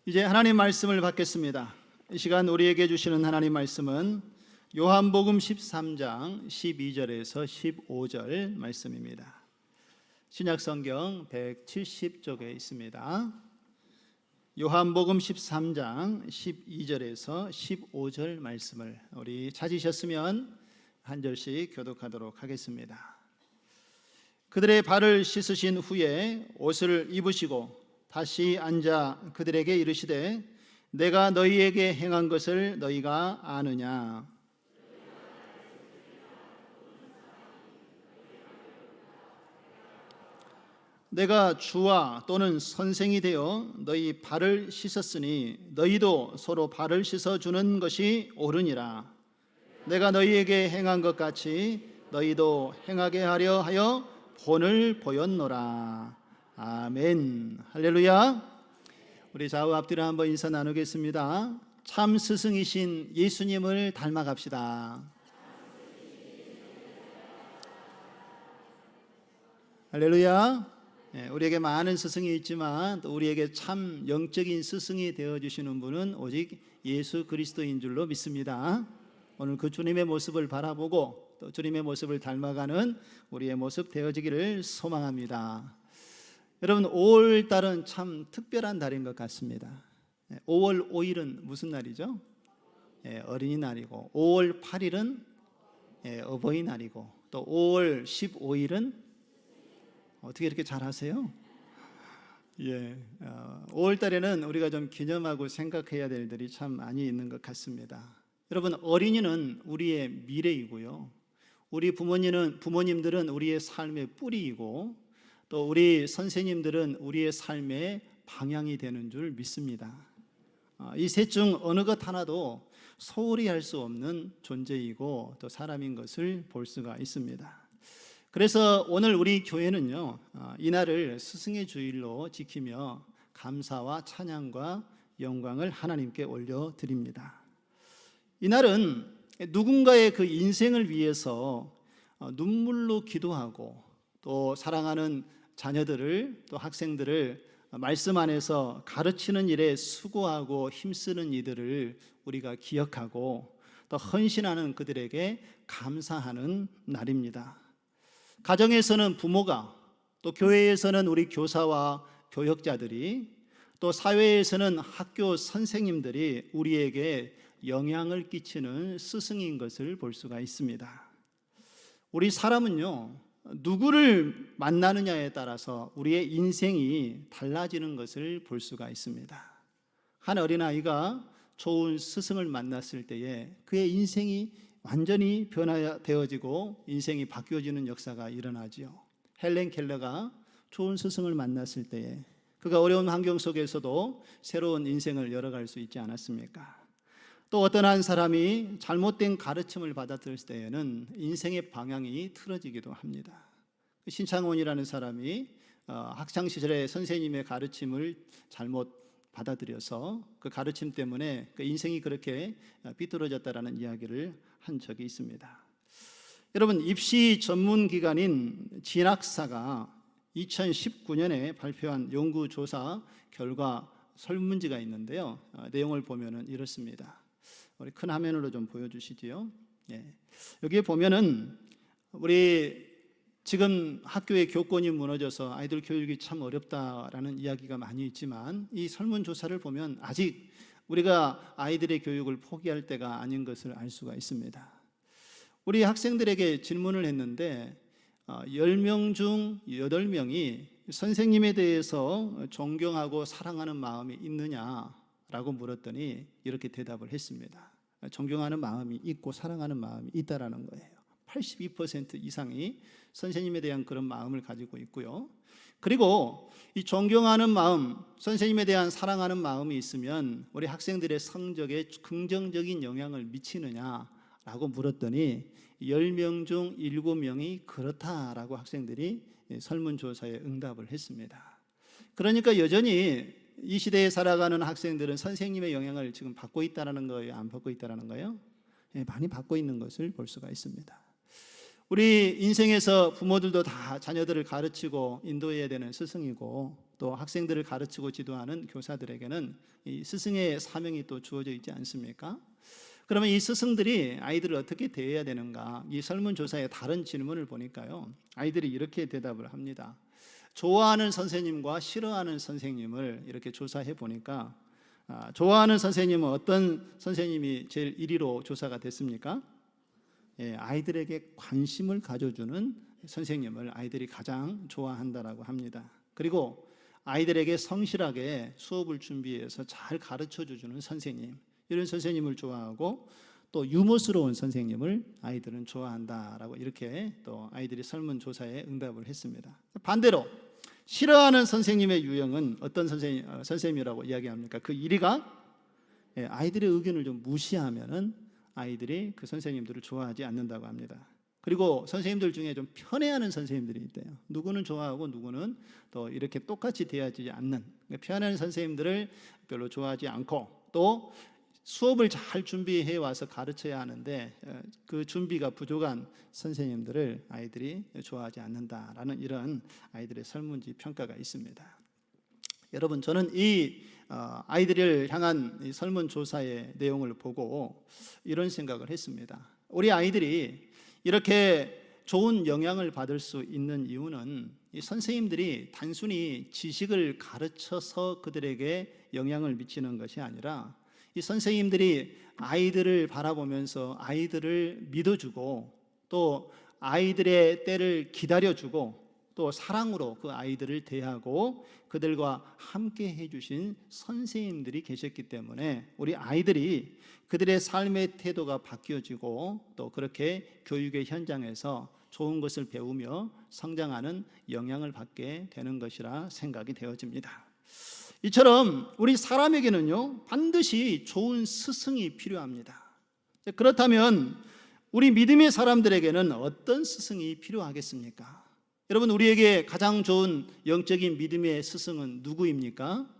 이제 하나님 말씀을 받겠습니다. 이 시간 우리에게 주시는 하나님 말씀은 요한복음 13장 12절에서 15절 말씀입니다. 신약성경 170쪽에 있습니다. 요한복음 13장 12절에서 15절 말씀을 우리 찾으셨으면 한 절씩 교독하도록 하겠습니다. 그들의 발을 씻으신 후에 옷을 입으시고 다시 앉아 그들에게 이르시되 내가 너희에게 행한 것을 너희가 아느냐. 내가 주와 또는 선생이 되어 너희 발을 씻었으니 너희도 서로 발을 씻어주는 것이 옳으니라. 내가 너희에게 행한 것 같이 너희도 행하게 하려 하여 본을 보였노라. 아멘. 할렐루야. 우리 좌우 앞뒤로 한번 인사 나누겠습니다. 참 스승이신 예수님을 닮아갑시다. 할렐루야. 우리에게 많은 스승이 있지만 또 우리에게 참 영적인 스승이 되어주시는 분은 오직 예수 그리스도인 줄로 믿습니다. 오늘 그 주님의 모습을 바라보고 또 주님의 모습을 닮아가는 우리의 모습 되어지기를 소망합니다. 여러분, 5월 달은 참 특별한 달인 것 같습니다. 5월 5일은 무슨 날이죠? 어린이날이고, 5월 8일은 어버이날이고, 또 5월 15일은 어떻게 이렇게 잘하세요? 5월 달에는 우리가 좀 기념하고 생각해야 될 일들이 참 많이 있는 것 같습니다. 여러분, 어린이는 우리의 미래이고요, 우리 부모님들은 우리의 삶의 뿌리이고, 또 우리 선생님들은 우리의 삶의 방향이 되는 줄 믿습니다. 이 셋 중 어느 것 하나도 소홀히 할 수 없는 존재이고 또 사람인 것을 볼 수가 있습니다. 그래서 오늘 우리 교회는요, 이날을 스승의 주일로 지키며 감사와 찬양과 영광을 하나님께 올려드립니다. 이날은 누군가의 그 인생을 위해서 눈물로 기도하고 또 사랑하는 자녀들을, 또 학생들을 말씀 안에서 가르치는 일에 수고하고 힘쓰는 이들을 우리가 기억하고 또 헌신하는 그들에게 감사하는 날입니다. 가정에서는 부모가, 또 교회에서는 우리 교사와 교역자들이, 또 사회에서는 학교 선생님들이 우리에게 영향을 끼치는 스승인 것을 볼 수가 있습니다. 우리 사람은요, 누구를 만나느냐에 따라서 우리의 인생이 달라지는 것을 볼 수가 있습니다. 한 어린아이가 좋은 스승을 만났을 때에 그의 인생이 완전히 변화되어지고 인생이 바뀌어지는 역사가 일어나지요. 헬렌 켈러가 좋은 스승을 만났을 때에 그가 어려운 환경 속에서도 새로운 인생을 열어갈 수 있지 않았습니까? 또 어떤 한 사람이 잘못된 가르침을 받아들였을 때에는 인생의 방향이 틀어지기도 합니다. 신창원이라는 사람이 학창시절에 선생님의 가르침을 잘못 받아들여서 그 가르침 때문에 그 인생이 그렇게 삐뚤어졌다라는 이야기를 한 적이 있습니다. 여러분, 입시 전문기관인 진학사가 2019년에 발표한 연구조사 결과 설문지가 있는데요, 내용을 보면은 이렇습니다. 우리 큰 화면으로 좀 보여주시지요. 여기에 보면은 우리 지금 학교의 교권이 무너져서 아이들 교육이 참 어렵다라는 이야기가 많이 있지만 이 설문조사를 보면 아직 우리가 아이들의 교육을 포기할 때가 아닌 것을 알 수가 있습니다. 우리 학생들에게 질문을 했는데 10명 중 8명이 선생님에 대해서 존경하고 사랑하는 마음이 있느냐라고 물었더니 이렇게 대답을 했습니다. 존경하는 마음이 있고 사랑하는 마음이 있다라는 거예요. 82% 이상이 선생님에 대한 그런 마음을 가지고 있고요. 그리고 이 존경하는 마음, 선생님에 대한 사랑하는 마음이 있으면 우리 학생들의 성적에 긍정적인 영향을 미치느냐라고 물었더니 10명 중 7명이 그렇다라고 학생들이 설문조사에 응답을 했습니다. 그러니까 여전히 이 시대에 살아가는 학생들은 선생님의 영향을 지금 받고 있다는 거예요? 안 받고 있다는 거예요? 많이 받고 있는 것을 볼 수가 있습니다. 우리 인생에서 부모들도 다 자녀들을 가르치고 인도해야 되는 스승이고, 또 학생들을 가르치고 지도하는 교사들에게는 이 스승의 사명이 또 주어져 있지 않습니까? 그러면 이 스승들이 아이들을 어떻게 대해야 되는가? 이 설문조사의 다른 질문을 보니까요, 아이들이 이렇게 대답을 합니다. 좋아하는 선생님과 싫어하는 선생님을 이렇게 조사해 보니까, 좋아하는 선생님은 어떤 선생님이 제일 1위로 조사가 됐습니까? 아이들에게 관심을 가져주는 선생님을 아이들이 가장 좋아한다라고 합니다. 그리고 아이들에게 성실하게 수업을 준비해서 잘 가르쳐주는 선생님, 이런 선생님을 좋아하고, 또 유머스러운 선생님을 아이들은 좋아한다라고 이렇게 또 아이들이 설문조사에 응답을 했습니다. 반대로 싫어하는 선생님의 유형은 어떤 선생님이라고 이야기합니까? 그 1위가 아이들의 의견을 좀 무시하면은 아이들이 그 선생님들을 좋아하지 않는다고 합니다. 그리고 선생님들 중에 좀 편애하는 선생님들이 있대요. 누구는 좋아하고 누구는 또 이렇게 똑같이 대하지 않는, 편애하는 선생님들을 별로 좋아하지 않고, 또 수업을 잘 준비해 와서 가르쳐야 하는데 그 준비가 부족한 선생님들을 아이들이 좋아하지 않는다라는 이런 아이들의 설문지 평가가 있습니다. 여러분, 저는 이 아이들을 향한 이 설문조사의 내용을 보고 이런 생각을 했습니다. 우리 아이들이 이렇게 좋은 영향을 받을 수 있는 이유는 이 선생님들이 단순히 지식을 가르쳐서 그들에게 영향을 미치는 것이 아니라, 이 선생님들이 아이들을 바라보면서 아이들을 믿어주고, 또 아이들의 때를 기다려주고, 또 사랑으로 그 아이들을 대하고 그들과 함께 해주신 선생님들이 계셨기 때문에 우리 아이들이 그들의 삶의 태도가 바뀌어지고, 또 그렇게 교육의 현장에서 좋은 것을 배우며 성장하는 영향을 받게 되는 것이라 생각이 되어집니다. 이처럼 우리 사람에게는요, 반드시 좋은 스승이 필요합니다. 그렇다면 우리 믿음의 사람들에게는 어떤 스승이 필요하겠습니까? 여러분, 우리에게 가장 좋은 영적인 믿음의 스승은 누구입니까?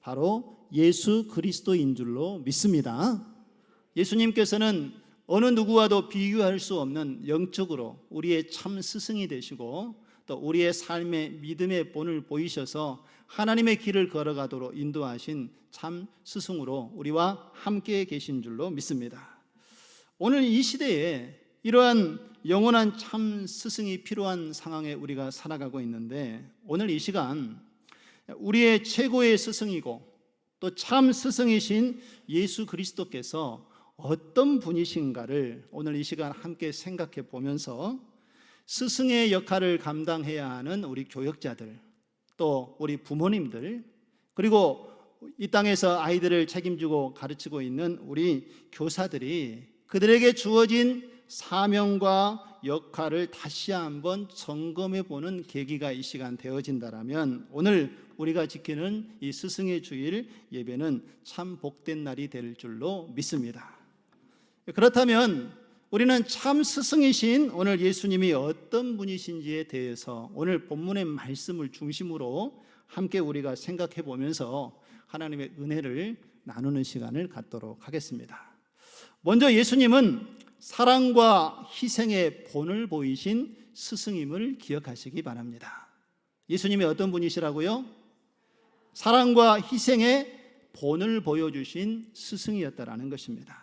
바로 예수 그리스도인 줄로 믿습니다. 예수님께서는 어느 누구와도 비교할 수 없는 영적으로 우리의 참 스승이 되시고, 또 우리의 삶의 믿음의 본을 보이셔서 하나님의 길을 걸어가도록 인도하신 참 스승으로 우리와 함께 계신 줄로 믿습니다. 오늘 이 시대에 이러한 영원한 참 스승이 필요한 상황에 우리가 살아가고 있는데, 오늘 이 시간 우리의 최고의 스승이고 또 참 스승이신 예수 그리스도께서 어떤 분이신가를 오늘 이 시간 함께 생각해 보면서, 스승의 역할을 감당해야 하는 우리 교역자들, 또 우리 부모님들, 그리고 이 땅에서 아이들을 책임지고 가르치고 있는 우리 교사들이 그들에게 주어진 사명과 역할을 다시 한번 점검해 보는 계기가 이 시간 되어진다라면, 오늘 우리가 지키는 이 스승의 주일 예배는 참 복된 날이 될 줄로 믿습니다. 그렇다면 우리는 참 스승이신 오늘 예수님이 어떤 분이신지에 대해서 오늘 본문의 말씀을 중심으로 함께 우리가 생각해 보면서 하나님의 은혜를 나누는 시간을 갖도록 하겠습니다. 먼저 예수님은 사랑과 희생의 본을 보이신 스승임을 기억하시기 바랍니다. 예수님이 어떤 분이시라고요? 사랑과 희생의 본을 보여주신 스승이었다라는 것입니다.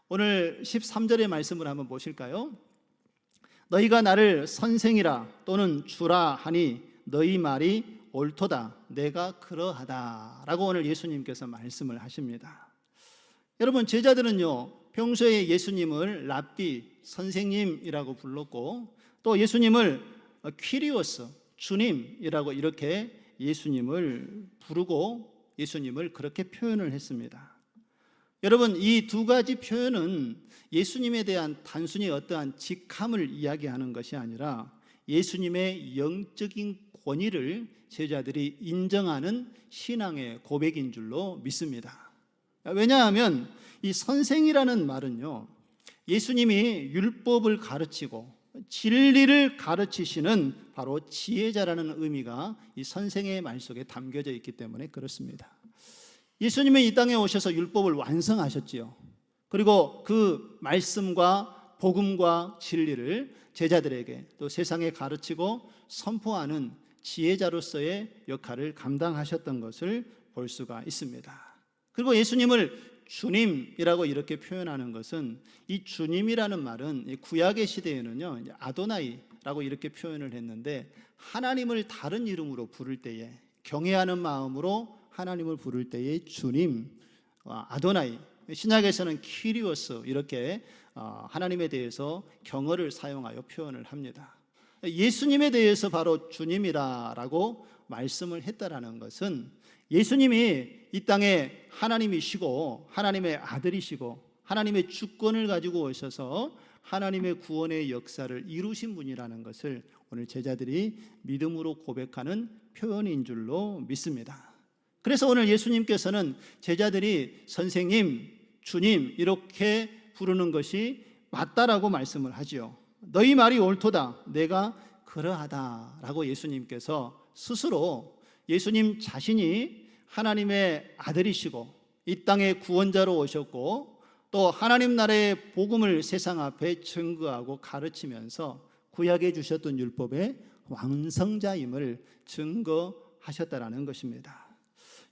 오늘 13절의 말씀을 한번 보실까요? 너희가 나를 선생이라 또는 주라 하니 너희 말이 옳도다, 내가 그러하다 라고 오늘 예수님께서 말씀을 하십니다. 여러분, 제자들은요, 평소에 예수님을 랍비, 선생님이라고 불렀고, 또 예수님을 퀴리오스, 주님이라고 이렇게 예수님을 부르고 예수님을 그렇게 표현을 했습니다. 여러분, 이 두 가지 표현은 예수님에 대한 단순히 어떠한 직함을 이야기하는 것이 아니라 예수님의 영적인 권위를 제자들이 인정하는 신앙의 고백인 줄로 믿습니다. 왜냐하면 이 선생이라는 말은요, 예수님이 율법을 가르치고 진리를 가르치시는 바로 지혜자라는 의미가 이 선생의 말 속에 담겨져 있기 때문에 그렇습니다. 예수님이 이 땅에 오셔서 율법을 완성하셨지요. 그리고 그 말씀과 복음과 진리를 제자들에게 또 세상에 가르치고 선포하는 지혜자로서의 역할을 감당하셨던 것을 볼 수가 있습니다. 그리고 예수님을 주님이라고 이렇게 표현하는 것은, 이 주님이라는 말은 구약의 시대에는요, 아도나이라고 이렇게 표현을 했는데, 하나님을 다른 이름으로 부를 때에, 경외하는 마음으로 하나님을 부를 때에 주님, 아도나이, 신약에서는 키리오스, 이렇게 하나님에 대해서 경어를 사용하여 표현을 합니다. 예수님에 대해서 바로 주님이라고 말씀을 했다라는 것은, 예수님이 이 땅에 하나님이시고 하나님의 아들이시고 하나님의 주권을 가지고 오셔서 하나님의 구원의 역사를 이루신 분이라는 것을 오늘 제자들이 믿음으로 고백하는 표현인 줄로 믿습니다. 그래서 오늘 예수님께서는 제자들이 선생님, 주님 이렇게 부르는 것이 맞다라고 말씀을 하지요. 너희 말이 옳도다, 내가 그러하다라고 예수님께서 스스로, 예수님 자신이 하나님의 아들이시고 이 땅의 구원자로 오셨고 또 하나님 나라의 복음을 세상 앞에 증거하고 가르치면서 구약에 주셨던 율법의 완성자임을 증거하셨다라는 것입니다.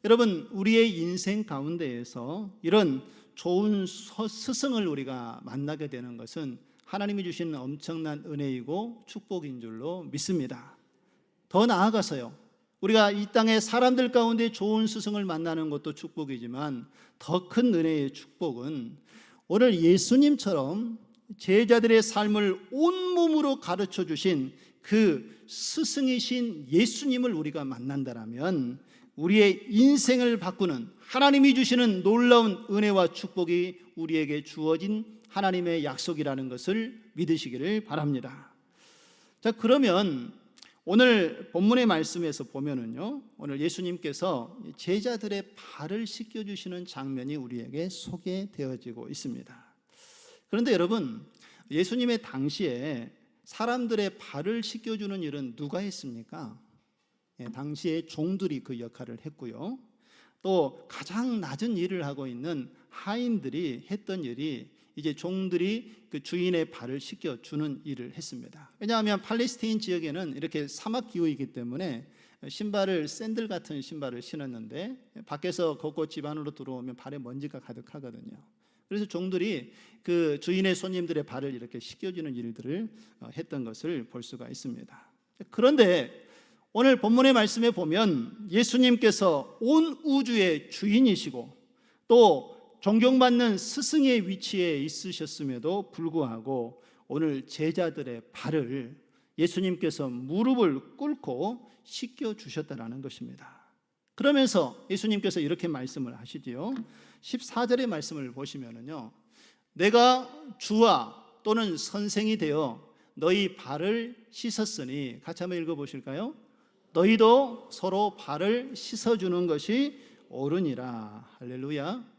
여러분, 우리의 인생 가운데에서 이런 좋은 스승을 우리가 만나게 되는 것은 하나님이 주시는 엄청난 은혜이고 축복인 줄로 믿습니다. 더 나아가서요, 우리가 이 땅의 사람들 가운데 좋은 스승을 만나는 것도 축복이지만 더 큰 은혜의 축복은 오늘 예수님처럼 제자들의 삶을 온몸으로 가르쳐 주신 그 스승이신 예수님을 우리가 만난다면 우리의 인생을 바꾸는, 하나님이 주시는 놀라운 은혜와 축복이 우리에게 주어진 하나님의 약속이라는 것을 믿으시기를 바랍니다. 자, 그러면 오늘 본문의 말씀에서 보면은요, 오늘 예수님께서 제자들의 발을 씻겨주시는 장면이 우리에게 소개되어지고 있습니다. 그런데 여러분, 예수님의 당시에 사람들의 발을 씻겨주는 일은 누가 했습니까? 당시에 종들이 그 역할을 했고요, 또 가장 낮은 일을 하고 있는 하인들이 했던 일이 이제 종들이 그 주인의 발을 씻겨주는 일을 했습니다. 왜냐하면 팔레스타인 지역에는 이렇게 사막 기후이기 때문에 신발을, 샌들 같은 신발을 신었는데 밖에서 걷고 집 안으로 들어오면 발에 먼지가 가득하거든요. 그래서 종들이 그 주인의 손님들의 발을 이렇게 씻겨주는 일들을 했던 것을 볼 수가 있습니다. 그런데 오늘 본문의 말씀에 보면 예수님께서 온 우주의 주인이시고 또 존경받는 스승의 위치에 있으셨음에도 불구하고 오늘 제자들의 발을 예수님께서 무릎을 꿇고 씻겨주셨다는 것입니다. 그러면서 예수님께서 이렇게 말씀을 하시지요. 14절의 말씀을 보시면은요, 내가 주와 또는 선생이 되어 너희 발을 씻었으니, 같이 한번 읽어보실까요? 너희도 서로 발을 씻어주는 것이 옳으니라. 할렐루야.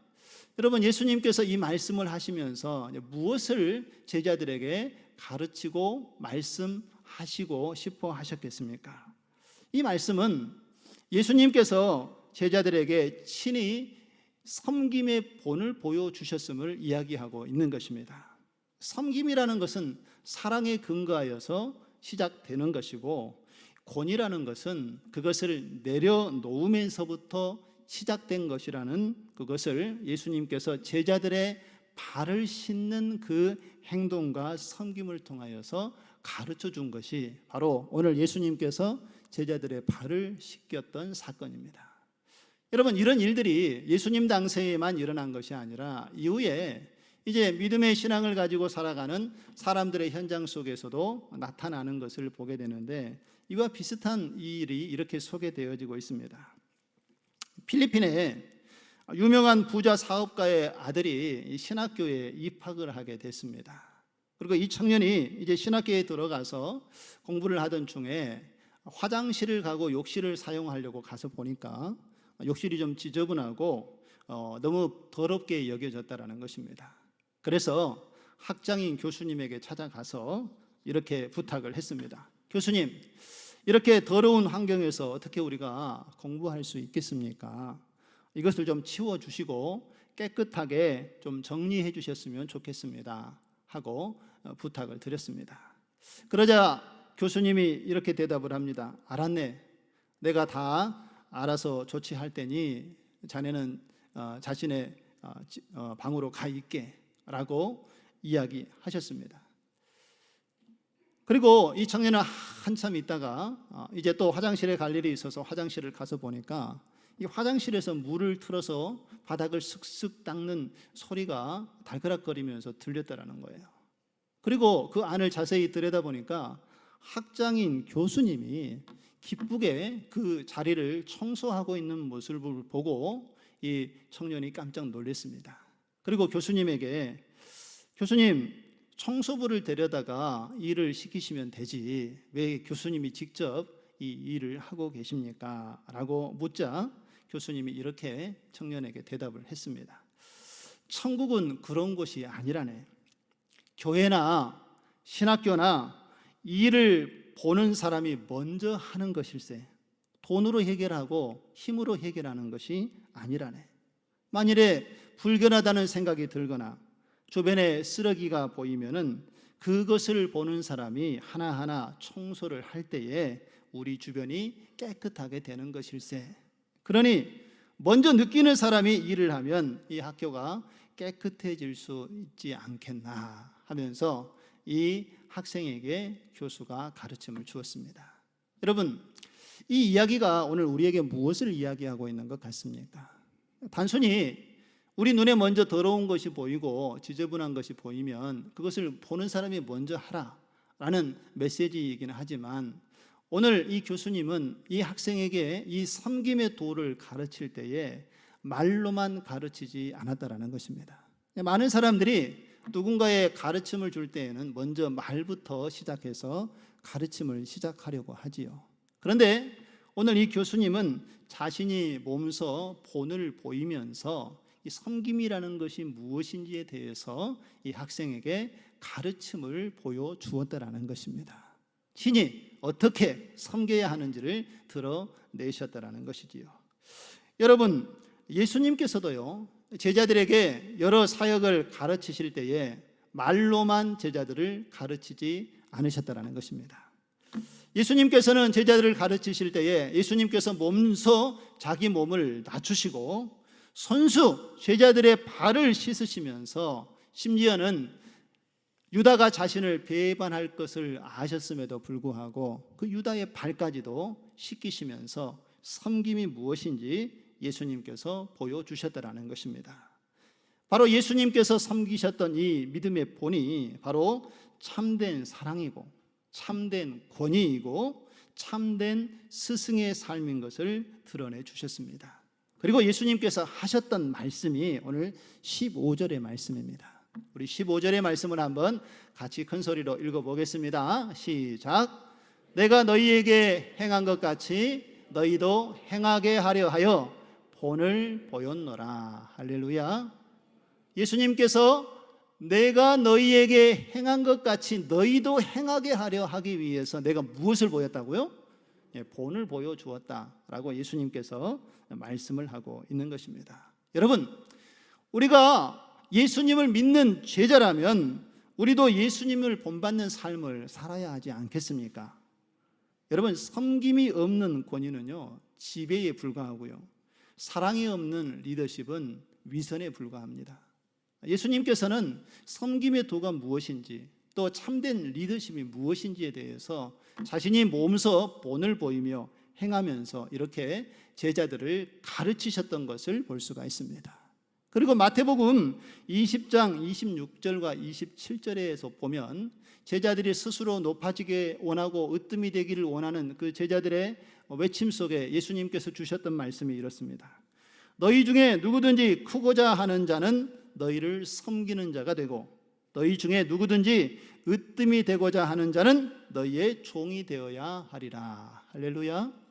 여러분, 예수님께서 이 말씀을 하시면서 무엇을 제자들에게 가르치고 말씀하시고 싶어 하셨겠습니까? 이 말씀은 예수님께서 제자들에게 친히 섬김의 본을 보여주셨음을 이야기하고 있는 것입니다. 섬김이라는 것은 사랑에 근거하여서 시작되는 것이고, 권이라는 것은 그것을 내려놓으면서부터 시작된 것이라는 그것을 예수님께서 제자들의 발을 씻는 그 행동과 섬김을 통하여서 가르쳐 준 것이 바로 오늘 예수님께서 제자들의 발을 씻겼던 사건입니다. 여러분, 이런 일들이 예수님 당시에만 일어난 것이 아니라 이후에 이제 믿음의 신앙을 가지고 살아가는 사람들의 현장 속에서도 나타나는 것을 보게 되는데, 이와 비슷한 일이 이렇게 소개되어지고 있습니다. 필리핀에 유명한 부자 사업가의 아들이 신학교에 입학을 하게 됐습니다. 그리고 이 청년이 이제 신학교에 들어가서 공부를 하던 중에 화장실을 가고 욕실을 사용하려고 가서 보니까 욕실이 좀 지저분하고 너무 더럽게 여겨졌다라는 것입니다. 그래서 학장인 교수님에게 찾아가서 이렇게 부탁을 했습니다. 교수님, 이렇게 더러운 환경에서 어떻게 우리가 공부할 수 있겠습니까? 이것을 좀 치워주시고 깨끗하게 좀 정리해 주셨으면 좋겠습니다. 하고 부탁을 드렸습니다. 그러자 교수님이 이렇게 대답을 합니다. 알았네. 내가 다 알아서 조치할 테니 자네는 자신의 방으로 가 있게 라고 이야기하셨습니다. 그리고 이 청년은 한참 있다가 이제 또 화장실에 갈 일이 있어서 화장실을 가서 보니까 이 화장실에서 물을 틀어서 바닥을 슥슥 닦는 소리가 달그락거리면서 들렸다라는 거예요. 그리고 그 안을 자세히 들여다보니까 학장인 교수님이 기쁘게 그 자리를 청소하고 있는 모습을 보고 이 청년이 깜짝 놀랐습니다. 그리고 교수님에게 교수님, 청소부를 데려다가 일을 시키시면 되지 왜 교수님이 직접 이 일을 하고 계십니까? 라고 묻자 교수님이 이렇게 청년에게 대답을 했습니다. 천국은 그런 곳이 아니라네. 교회나 신학교나 일을 보는 사람이 먼저 하는 것일세. 돈으로 해결하고 힘으로 해결하는 것이 아니라네. 만일에 불결하다는 생각이 들거나 주변에 쓰레기가 보이면은 그것을 보는 사람이 하나하나 청소를 할 때에 우리 주변이 깨끗하게 되는 것일세. 그러니 먼저 느끼는 사람이 일을 하면 이 학교가 깨끗해질 수 있지 않겠나 하면서 이 학생에게 교수가 가르침을 주었습니다. 여러분, 이 이야기가 오늘 우리에게 무엇을 이야기하고 있는 것 같습니까? 단순히 우리 눈에 먼저 더러운 것이 보이고 지저분한 것이 보이면 그것을 보는 사람이 먼저 하라라는 메시지이긴 하지만 오늘 이 교수님은 이 학생에게 이 섬김의 도를 가르칠 때에 말로만 가르치지 않았다라는 것입니다. 많은 사람들이 누군가의 가르침을 줄 때에는 먼저 말부터 시작해서 가르침을 시작하려고 하지요. 그런데 오늘 이 교수님은 자신이 몸소 본을 보이면서 이 섬김이라는 것이 무엇인지에 대해서 이 학생에게 가르침을 보여주었다라는 것입니다. 친히 어떻게 섬겨야 하는지를 드러내셨다라는 것이지요. 여러분, 예수님께서도요 제자들에게 여러 사역을 가르치실 때에 말로만 제자들을 가르치지 않으셨다라는 것입니다. 예수님께서는 제자들을 가르치실 때에 예수님께서 몸소 자기 몸을 낮추시고 손수 제자들의 발을 씻으시면서 심지어는 유다가 자신을 배반할 것을 아셨음에도 불구하고 그 유다의 발까지도 씻기시면서 섬김이 무엇인지 예수님께서 보여주셨다라는 것입니다. 바로 예수님께서 섬기셨던 이 믿음의 본이 바로 참된 사랑이고 참된 권위이고 참된 스승의 삶인 것을 드러내 주셨습니다. 그리고 예수님께서 하셨던 말씀이 오늘 15절의 말씀입니다. 우리 15절의 말씀을 한번 같이 큰 소리로 읽어보겠습니다. 시작. 내가 너희에게 행한 것 같이 너희도 행하게 하려 하여 본을 보였노라. 할렐루야. 예수님께서 내가 너희에게 행한 것 같이 너희도 행하게 하려 하기 위해서 내가 무엇을 보였다고요? 본을 보여주었다라고 예수님께서 말씀을 하고 있는 것입니다. 여러분, 우리가 예수님을 믿는 제자라면 우리도 예수님을 본받는 삶을 살아야 하지 않겠습니까? 여러분, 섬김이 없는 권위는요 지배에 불과하고요 사랑이 없는 리더십은 위선에 불과합니다. 예수님께서는 섬김의 도가 무엇인지 또 참된 리더십이 무엇인지에 대해서 자신이 몸소 본을 보이며 행하면서 이렇게 제자들을 가르치셨던 것을 볼 수가 있습니다. 그리고 마태복음 20장 26절과 27절에서 보면 제자들이 스스로 높아지게 원하고 으뜸이 되기를 원하는 그 제자들의 외침 속에 예수님께서 주셨던 말씀이 이렇습니다. 너희 중에 누구든지 크고자 하는 자는 너희를 섬기는 자가 되고 너희 중에 누구든지 으뜸이 되고자 하는 자는 너희의 종이 되어야 하리라. 할렐루야.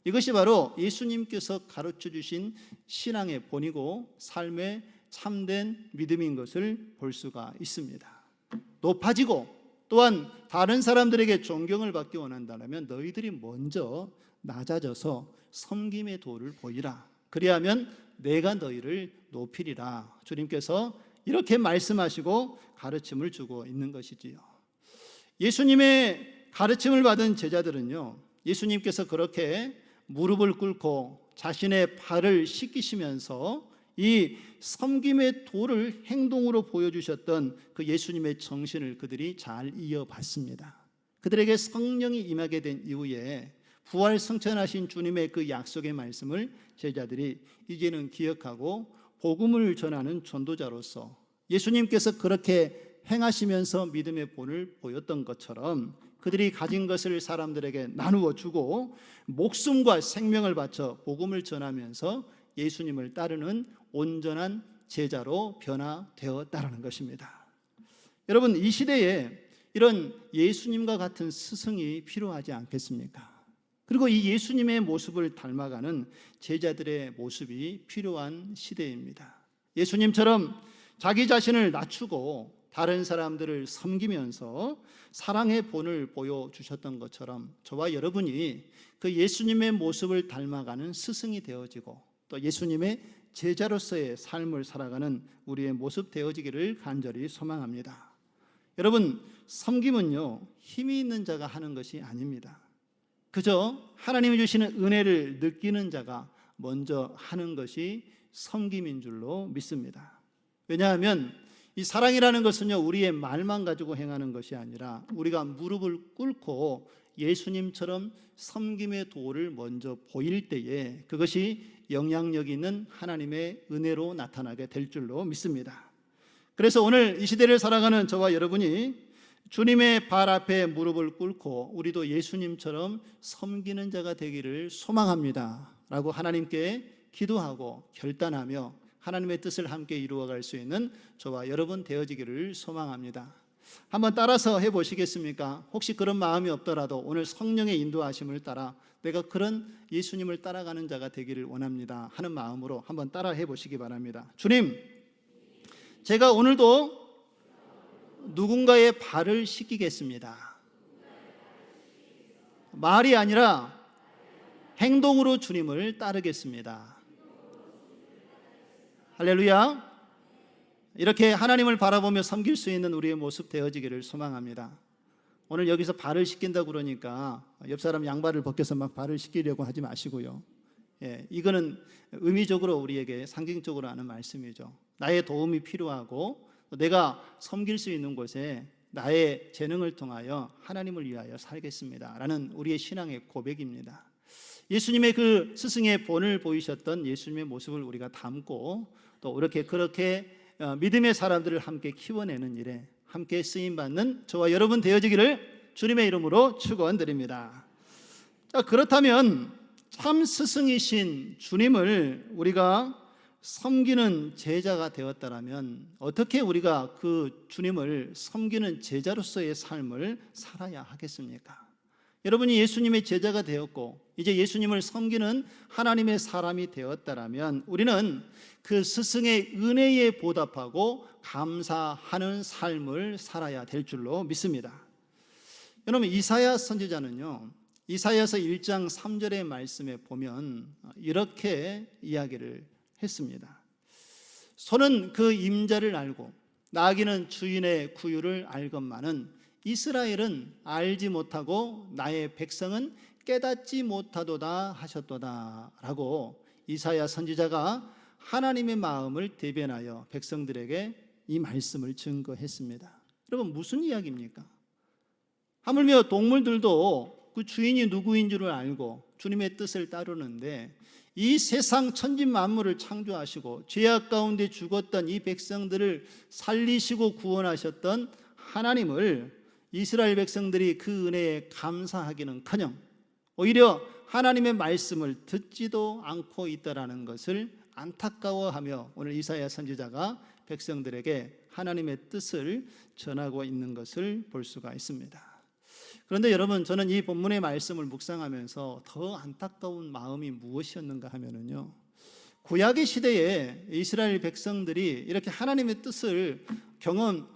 이것이 바로 예수님께서 가르쳐 주신 신앙의 본이고 삶의 참된 믿음인 것을 볼 수가 있습니다. 높아지고 또한 다른 사람들에게 존경을 받기 원한다면 너희들이 먼저 낮아져서 섬김의 도를 보이라. 그리하면 내가 너희를 높이리라. 주님께서 이렇게 말씀하시고 가르침을 주고 있는 것이지요. 예수님의 가르침을 받은 제자들은요, 예수님께서 그렇게 무릎을 꿇고 자신의 발을 씻기시면서 이 섬김의 도를 행동으로 보여주셨던 그 예수님의 정신을 그들이 잘 이어받습니다. 그들에게 성령이 임하게 된 이후에 부활 승천하신 주님의 그 약속의 말씀을 제자들이 이제는 기억하고 복음을 전하는 전도자로서 예수님께서 그렇게 행하시면서 믿음의 본을 보였던 것처럼 그들이 가진 것을 사람들에게 나누어 주고 목숨과 생명을 바쳐 복음을 전하면서 예수님을 따르는 온전한 제자로 변화되었다라는 것입니다. 여러분, 이 시대에 이런 예수님과 같은 스승이 필요하지 않겠습니까? 그리고 이 예수님의 모습을 닮아가는 제자들의 모습이 필요한 시대입니다. 예수님처럼 자기 자신을 낮추고 다른 사람들을 섬기면서 사랑의 본을 보여주셨던 것처럼 저와 여러분이 그 예수님의 모습을 닮아가는 스승이 되어지고 또 예수님의 제자로서의 삶을 살아가는 우리의 모습 되어지기를 간절히 소망합니다. 여러분, 섬김은요, 힘이 있는 자가 하는 것이 아닙니다. 그저 하나님이 주시는 은혜를 느끼는 자가 먼저 하는 것이 섬김인 줄로 믿습니다. 왜냐하면 이 사랑이라는 것은요, 우리의 말만 가지고 행하는 것이 아니라 우리가 무릎을 꿇고 예수님처럼 섬김의 도를 먼저 보일 때에 그것이 영향력 있는 하나님의 은혜로 나타나게 될 줄로 믿습니다. 그래서 오늘 이 시대를 살아가는 저와 여러분이 주님의 발 앞에 무릎을 꿇고 우리도 예수님처럼 섬기는 자가 되기를 소망합니다 라고 하나님께 기도하고 결단하며 하나님의 뜻을 함께 이루어갈 수 있는 저와 여러분 되어지기를 소망합니다. 한번 따라서 해보시겠습니까? 혹시 그런 마음이 없더라도 오늘 성령의 인도하심을 따라 내가 그런 예수님을 따라가는 자가 되기를 원합니다 하는 마음으로 한번 따라 해보시기 바랍니다. 주님, 제가 오늘도 누군가의 발을 씻기겠습니다. 말이 아니라 행동으로 주님을 따르겠습니다. 할렐루야. 이렇게 하나님을 바라보며 섬길 수 있는 우리의 모습 되어지기를 소망합니다. 오늘 여기서 발을 씻긴다고 그러니까 옆 사람 양발을 벗겨서 막 발을 씻기려고 하지 마시고요. 이거는 의미적으로 우리에게 상징적으로 하는 말씀이죠. 나의 도움이 필요하고 내가 섬길 수 있는 곳에 나의 재능을 통하여 하나님을 위하여 살겠습니다 라는 우리의 신앙의 고백입니다. 예수님의 그 스승의 본을 보이셨던 예수님의 모습을 우리가 담고 또 이렇게 그렇게 믿음의 사람들을 함께 키워내는 일에 함께 쓰임받는 저와 여러분 되어지기를 주님의 이름으로 축원드립니다. 자, 그렇다면 참 스승이신 주님을 우리가 섬기는 제자가 되었다면 어떻게 우리가 그 주님을 섬기는 제자로서의 삶을 살아야 하겠습니까? 여러분이 예수님의 제자가 되었고 이제 예수님을 섬기는 하나님의 사람이 되었다면 우리는 그 스승의 은혜에 보답하고 감사하는 삶을 살아야 될 줄로 믿습니다. 여러분, 이사야 선지자는요, 이사야서 1장 3절의 말씀에 보면 이렇게 이야기를 했습니다. 소는 그 임자를 알고 나귀는 주인의 구유를 알건만은 이스라엘은 알지 못하고 나의 백성은 깨닫지 못하도다 하셨도다 라고 이사야 선지자가 하나님의 마음을 대변하여 백성들에게 이 말씀을 증거했습니다. 여러분, 무슨 이야기입니까? 하물며 동물들도 그 주인이 누구인 줄을 알고 주님의 뜻을 따르는데 이 세상 천지 만물을 창조하시고 죄악 가운데 죽었던 이 백성들을 살리시고 구원하셨던 하나님을 이스라엘 백성들이 그 은혜에 감사하기는커녕 오히려 하나님의 말씀을 듣지도 않고 있다라는 것을 안타까워하며 오늘 이사야 선지자가 백성들에게 하나님의 뜻을 전하고 있는 것을 볼 수가 있습니다. 그런데 여러분, 저는 이 본문의 말씀을 묵상하면서 더 안타까운 마음이 무엇이었는가 하면은요, 구약의 시대에 이스라엘 백성들이 이렇게 하나님의 뜻을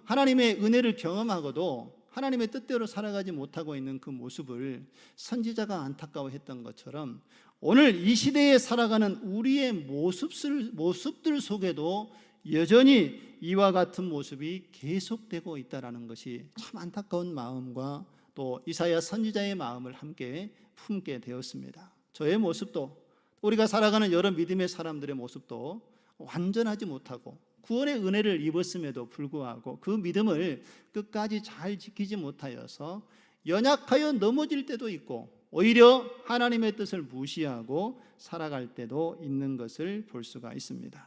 하나님의 은혜를 경험하고도 하나님의 뜻대로 살아가지 못하고 있는 그 모습을 선지자가 안타까워했던 것처럼 오늘 이 시대에 살아가는 우리의 모습들 속에도 여전히 이와 같은 모습이 계속되고 있다는 것이 참 안타까운 마음과 또 이사야 선지자의 마음을 함께 품게 되었습니다. 저의 모습도, 우리가 살아가는 여러 믿음의 사람들의 모습도 완전하지 못하고 구원의 은혜를 입었음에도 불구하고 그 믿음을 끝까지 잘 지키지 못하여서 연약하여 넘어질 때도 있고 오히려 하나님의 뜻을 무시하고 살아갈 때도 있는 것을 볼 수가 있습니다.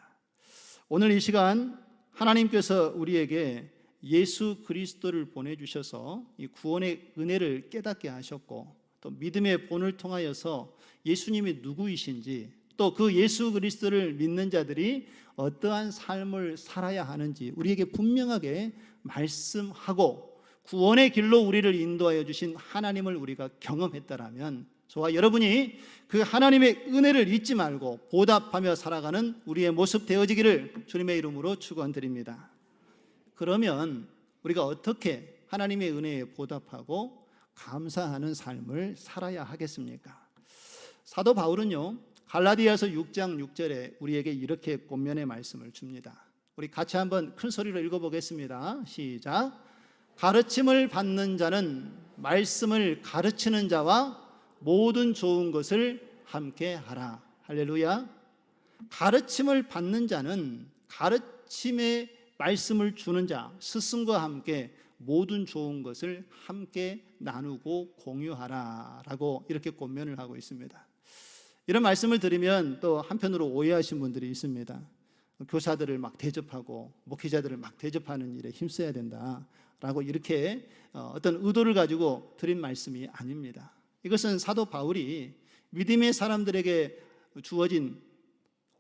오늘 이 시간 하나님께서 우리에게 예수 그리스도를 보내주셔서 이 구원의 은혜를 깨닫게 하셨고 또 믿음의 본을 통하여서 예수님이 누구이신지 또 그 예수 그리스도를 믿는 자들이 어떠한 삶을 살아야 하는지 우리에게 분명하게 말씀하고 구원의 길로 우리를 인도하여 주신 하나님을 우리가 경험했다라면 저와 여러분이 그 하나님의 은혜를 잊지 말고 보답하며 살아가는 우리의 모습 되어지기를 주님의 이름으로 축원드립니다. 그러면 우리가 어떻게 하나님의 은혜에 보답하고 감사하는 삶을 살아야 하겠습니까? 사도 바울은요, 갈라디아서 6장 6절에 우리에게 이렇게 권면의 말씀을 줍니다. 우리 같이 한번 큰 소리로 읽어보겠습니다. 시작. 가르침을 받는 자는 말씀을 가르치는 자와 모든 좋은 것을 함께 하라. 할렐루야. 가르침을 받는 자는 가르침의 말씀을 주는 자, 스승과 함께 모든 좋은 것을 함께 나누고 공유하라 라고 이렇게 권면을 하고 있습니다. 이런 말씀을 들으면 또 한편으로 오해하신 분들이 있습니다. 교사들을 막 대접하고 목회자들을 막 대접하는 일에 힘써야 된다라고 이렇게 어떤 의도를 가지고 드린 말씀이 아닙니다. 이것은 사도 바울이 믿음의 사람들에게 주어진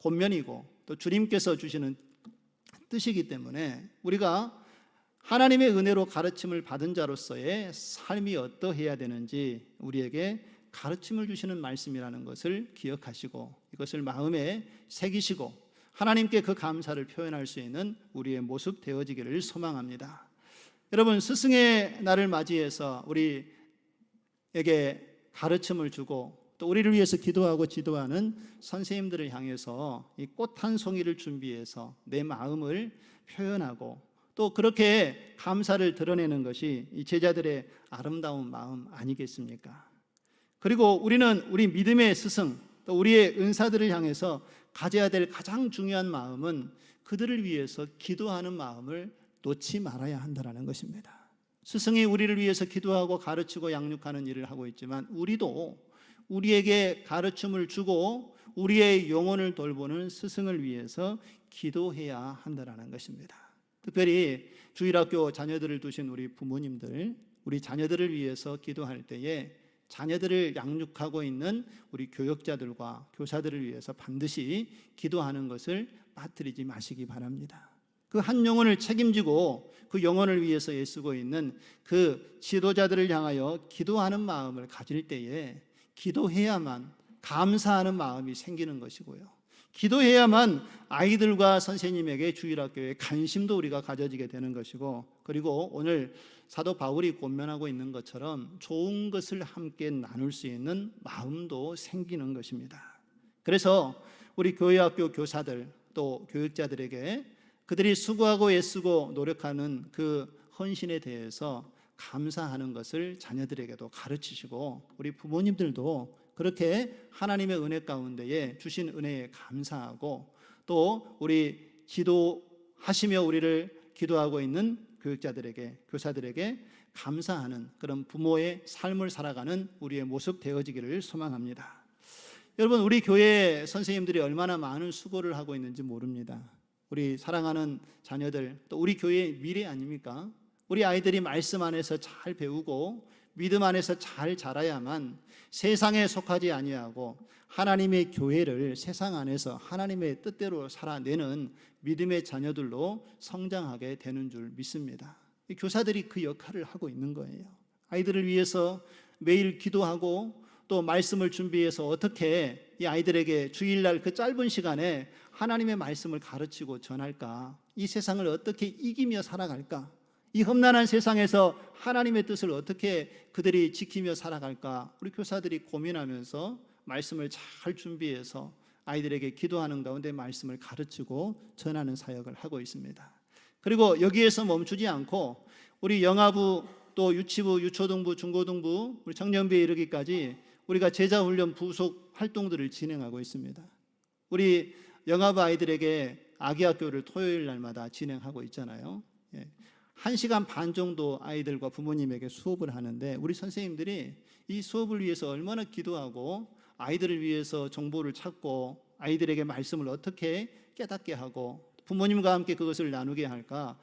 권면이고 또 주님께서 주시는 뜻이기 때문에 우리가 하나님의 은혜로 가르침을 받은 자로서의 삶이 어떠해야 되는지 우리에게 가르침을 주시는 말씀이라는 것을 기억하시고 이것을 마음에 새기시고 하나님께 그 감사를 표현할 수 있는 우리의 모습 되어지기를 소망합니다. 여러분, 스승의 날을 맞이해서 우리에게 가르침을 주고 또 우리를 위해서 기도하고 지도하는 선생님들을 향해서 이 꽃 한 송이를 준비해서 내 마음을 표현하고 또 그렇게 감사를 드러내는 것이 이 제자들의 아름다운 마음 아니겠습니까? 그리고 우리는 우리 믿음의 스승 또 우리의 은사들을 향해서 가져야 될 가장 중요한 마음은 그들을 위해서 기도하는 마음을 놓지 말아야 한다는 것입니다. 스승이 우리를 위해서 기도하고 가르치고 양육하는 일을 하고 있지만 우리도 우리에게 가르침을 주고 우리의 영혼을 돌보는 스승을 위해서 기도해야 한다는 것입니다. 특별히 주일학교 자녀들을 두신 우리 부모님들, 우리 자녀들을 위해서 기도할 때에 자녀들을 양육하고 있는 우리 교역자들과 교사들을 위해서 반드시 기도하는 것을 빠뜨리지 마시기 바랍니다. 그 한 영혼을 책임지고 그 영혼을 위해서 애쓰고 있는 그 지도자들을 향하여 기도하는 마음을 가질 때에 기도해야만 감사하는 마음이 생기는 것이고요. 기도해야만 아이들과 선생님에게 주일학교에 관심도 우리가 가져지게 되는 것이고 그리고 오늘 사도 바울이 권면하고 있는 것처럼 좋은 것을 함께 나눌 수 있는 마음도 생기는 것입니다. 그래서 우리 교회학교 교사들 또 교육자들에게 그들이 수고하고 애쓰고 노력하는 그 헌신에 대해서 감사하는 것을 자녀들에게도 가르치시고 우리 부모님들도 그렇게 하나님의 은혜 가운데에 주신 은혜에 감사하고 또 우리 지도하시며 우리를 기도하고 있는 교육자들에게 교사들에게 감사하는 그런 부모의 삶을 살아가는 우리의 모습 되어지기를 소망합니다. 여러분, 우리 교회 선생님들이 얼마나 많은 수고를 하고 있는지 모릅니다. 우리 사랑하는 자녀들 또 우리 교회의 미래 아닙니까? 우리 아이들이 말씀 안에서 잘 배우고 믿음 안에서 잘 자라야만 세상에 속하지 아니하고 하나님의 교회를 세상 안에서 하나님의 뜻대로 살아내는 믿음의 자녀들로 성장하게 되는 줄 믿습니다. 교사들이 그 역할을 하고 있는 거예요. 아이들을 위해서 매일 기도하고 또 말씀을 준비해서 어떻게 이 아이들에게 주일날 그 짧은 시간에 하나님의 말씀을 가르치고 전할까? 이 세상을 어떻게 이기며 살아갈까? 이 험난한 세상에서 하나님의 뜻을 어떻게 그들이 지키며 살아갈까? 우리 교사들이 고민하면서 말씀을 잘 준비해서 아이들에게 기도하는 가운데 말씀을 가르치고 전하는 사역을 하고 있습니다. 그리고 여기에서 멈추지 않고 우리 영아부 또 유치부, 유초등부, 중고등부, 우리 청년부에 이르기까지 우리가 제자훈련 부속 활동들을 진행하고 있습니다. 우리 영아부 아이들에게 아기학교를 토요일 날마다 진행하고 있잖아요. 1시간 반 정도 아이들과 부모님에게 수업을 하는데 우리 선생님들이 이 수업을 위해서 얼마나 기도하고 아이들을 위해서 정보를 찾고 아이들에게 말씀을 어떻게 깨닫게 하고 부모님과 함께 그것을 나누게 할까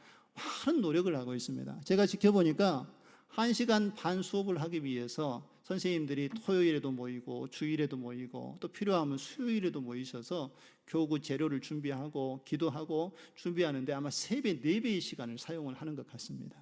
많은 노력을 하고 있습니다. 제가 지켜보니까 1시간 반 수업을 하기 위해서 선생님들이 토요일에도 모이고 주일에도 모이고 또 필요하면 수요일에도 모이셔서 교구 재료를 준비하고 기도하고 준비하는데 아마 3배, 4배의 시간을 사용을 하는 것 같습니다.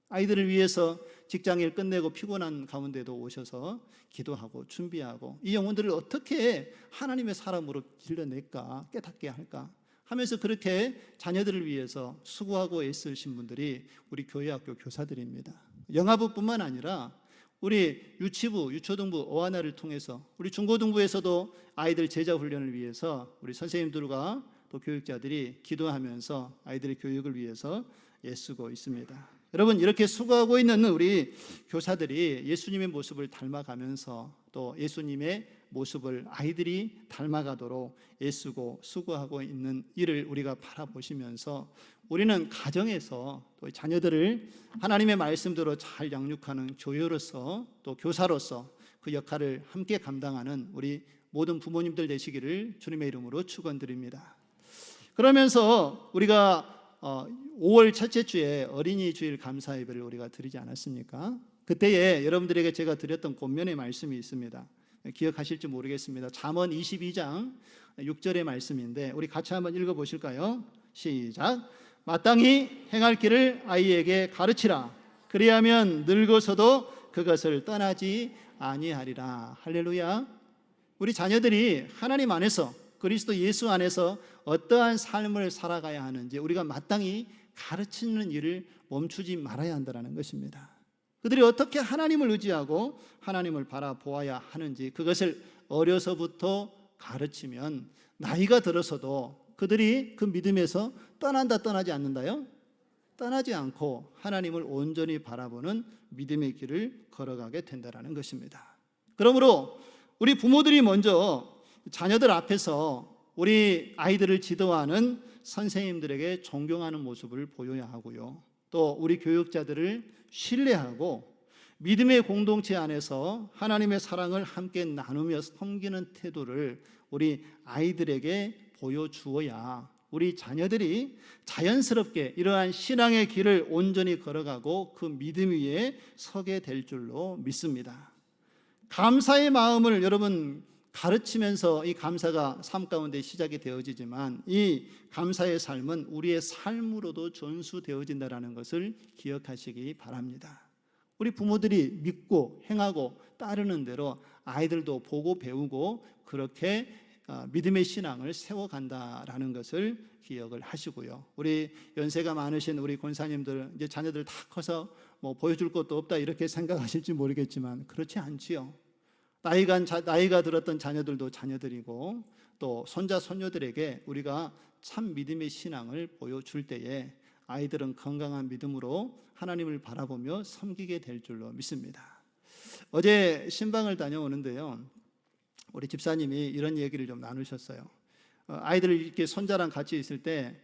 아이들을 위해서 직장일 끝내고 피곤한 가운데도 오셔서 기도하고 준비하고 이 영혼들을 어떻게 하나님의 사람으로 길러낼까 깨닫게 할까 하면서 그렇게 자녀들을 위해서 수고하고 애쓰신 분들이 우리 교회학교 교사들입니다. 영아부뿐만 아니라 우리 유치부, 유초등부, 어하나를 통해서 우리 중고등부에서도 아이들 제자 훈련을 위해서 우리 선생님들과 또 교육자들이 기도하면서 아이들의 교육을 위해서 애쓰고 있습니다. 여러분 이렇게 수고하고 있는 우리 교사들이 예수님의 모습을 닮아가면서 또 예수님의 모습을 아이들이 닮아가도록 애쓰고 수고하고 있는 일을 우리가 바라보시면서 우리는 가정에서 또 자녀들을 하나님의 말씀대로 잘 양육하는 조여로서 또 교사로서 그 역할을 함께 감당하는 우리 모든 부모님들 되시기를 주님의 이름으로 축원드립니다. 그러면서 우리가 5월 첫째 주에 어린이 주일 감사 예배를 우리가 드리지 않았습니까? 그때에 여러분들에게 제가 드렸던 권면의 말씀이 있습니다. 기억하실지 모르겠습니다. 잠언 22장 6절의 말씀인데 우리 같이 한번 읽어보실까요? 시작. 마땅히 행할 길을 아이에게 가르치라. 그리하면 늙어서도 그것을 떠나지 아니하리라. 할렐루야. 우리 자녀들이 하나님 안에서 그리스도 예수 안에서 어떠한 삶을 살아가야 하는지 우리가 마땅히 가르치는 일을 멈추지 말아야 한다는 것입니다. 그들이 어떻게 하나님을 의지하고 하나님을 바라보아야 하는지 그것을 어려서부터 가르치면 나이가 들어서도 그들이 그 믿음에서 떠나지 않는다요? 떠나지 않고 하나님을 온전히 바라보는 믿음의 길을 걸어가게 된다는 것입니다. 그러므로 우리 부모들이 먼저 자녀들 앞에서 우리 아이들을 지도하는 선생님들에게 존경하는 모습을 보여야 하고요. 또 우리 교육자들을 신뢰하고 믿음의 공동체 안에서 하나님의 사랑을 함께 나누며 섬기는 태도를 우리 아이들에게 보여주어야 우리 자녀들이 자연스럽게 이러한 신앙의 길을 온전히 걸어가고 그 믿음 위에 서게 될 줄로 믿습니다. 감사의 마음을 여러분 가르치면서 이 감사가 삶 가운데 시작이 되어지지만 이 감사의 삶은 우리의 삶으로도 전수되어진다는 것을 기억하시기 바랍니다. 우리 부모들이 믿고 행하고 따르는 대로 아이들도 보고 배우고 그렇게 믿음의 신앙을 세워간다라는 것을 기억을 하시고요. 우리 연세가 많으신 우리 권사님들 이제 자녀들 다 커서 뭐 보여줄 것도 없다 이렇게 생각하실지 모르겠지만 그렇지 않지요. 나이가 들었던 자녀들도 자녀들이고 또 손자 손녀들에게 우리가 참 믿음의 신앙을 보여줄 때에 아이들은 건강한 믿음으로 하나님을 바라보며 섬기게 될 줄로 믿습니다. 어제 신방을 다녀오는데요, 우리 집사님이 이런 얘기를 좀 나누셨어요. 아이들 이렇게 손자랑 같이 있을 때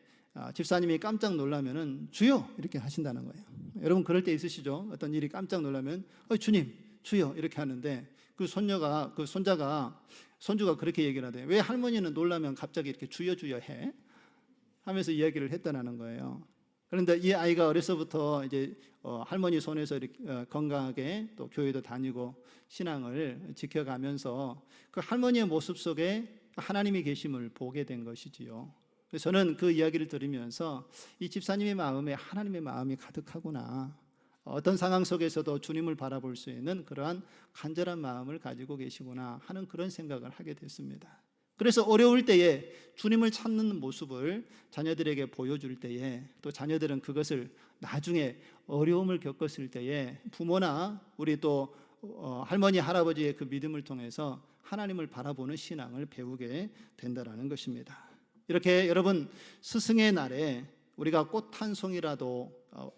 집사님이 깜짝 놀라면은 주여 이렇게 하신다는 거예요. 여러분 그럴 때 있으시죠? 어떤 일이 깜짝 놀라면 주님 주여 이렇게 하는데 그 손주가 그렇게 얘기를 하대요. 왜 할머니는 놀라면 갑자기 이렇게 주여 주여 해? 하면서 이야기를 했다는 거예요. 그런데 이 아이가 어려서부터 이제 할머니 손에서 이렇게 건강하게 또 교회도 다니고 신앙을 지켜가면서 그 할머니의 모습 속에 하나님이 계심을 보게 된 것이지요. 그래서 저는 그 이야기를 들으면서 이 집사님의 마음에 하나님의 마음이 가득하구나. 어떤 상황 속에서도 주님을 바라볼 수 있는 그러한 간절한 마음을 가지고 계시구나 하는 그런 생각을 하게 됐습니다. 그래서 어려울 때에 주님을 찾는 모습을 자녀들에게 보여줄 때에 또 자녀들은 그것을 나중에 어려움을 겪었을 때에 부모나 우리 또 할머니 할아버지의 그 믿음을 통해서 하나님을 바라보는 신앙을 배우게 된다라는 것입니다. 이렇게 여러분 스승의 날에 우리가 꽃 한 송이라도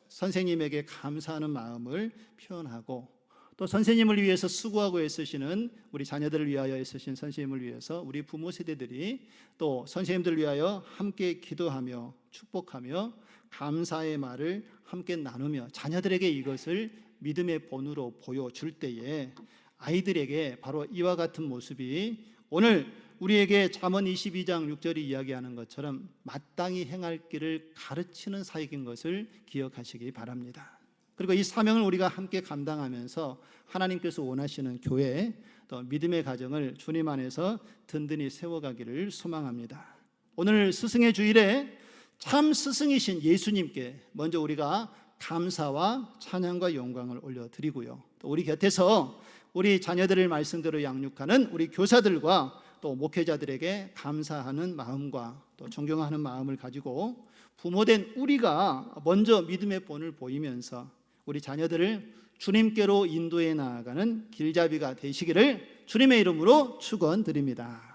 선생님에게 감사하는 마음을 표현하고 또 선생님을 위해서 수고하고 애쓰시는 우리 자녀들을 위하여 애쓰신 선생님을 위해서 우리 부모 세대들이 또 선생님들을 위하여 함께 기도하며 축복하며 감사의 말을 함께 나누며 자녀들에게 이것을 믿음의 본으로 보여줄 때에 아이들에게 바로 이와 같은 모습이 오늘 우리에게 잠언 22장 6절이 이야기하는 것처럼 마땅히 행할 길을 가르치는 사역인 것을 기억하시기 바랍니다. 그리고 이 사명을 우리가 함께 감당하면서 하나님께서 원하시는 교회 또 믿음의 가정을 주님 안에서 든든히 세워가기를 소망합니다. 오늘 스승의 주일에 참 스승이신 예수님께 먼저 우리가 감사와 찬양과 영광을 올려드리고요. 또 우리 곁에서 우리 자녀들을 말씀대로 양육하는 우리 교사들과 또 목회자들에게 감사하는 마음과 또 존경하는 마음을 가지고 부모된 우리가 먼저 믿음의 본을 보이면서 우리 자녀들을 주님께로 인도해 나아가는 길잡이가 되시기를 주님의 이름으로 축원드립니다.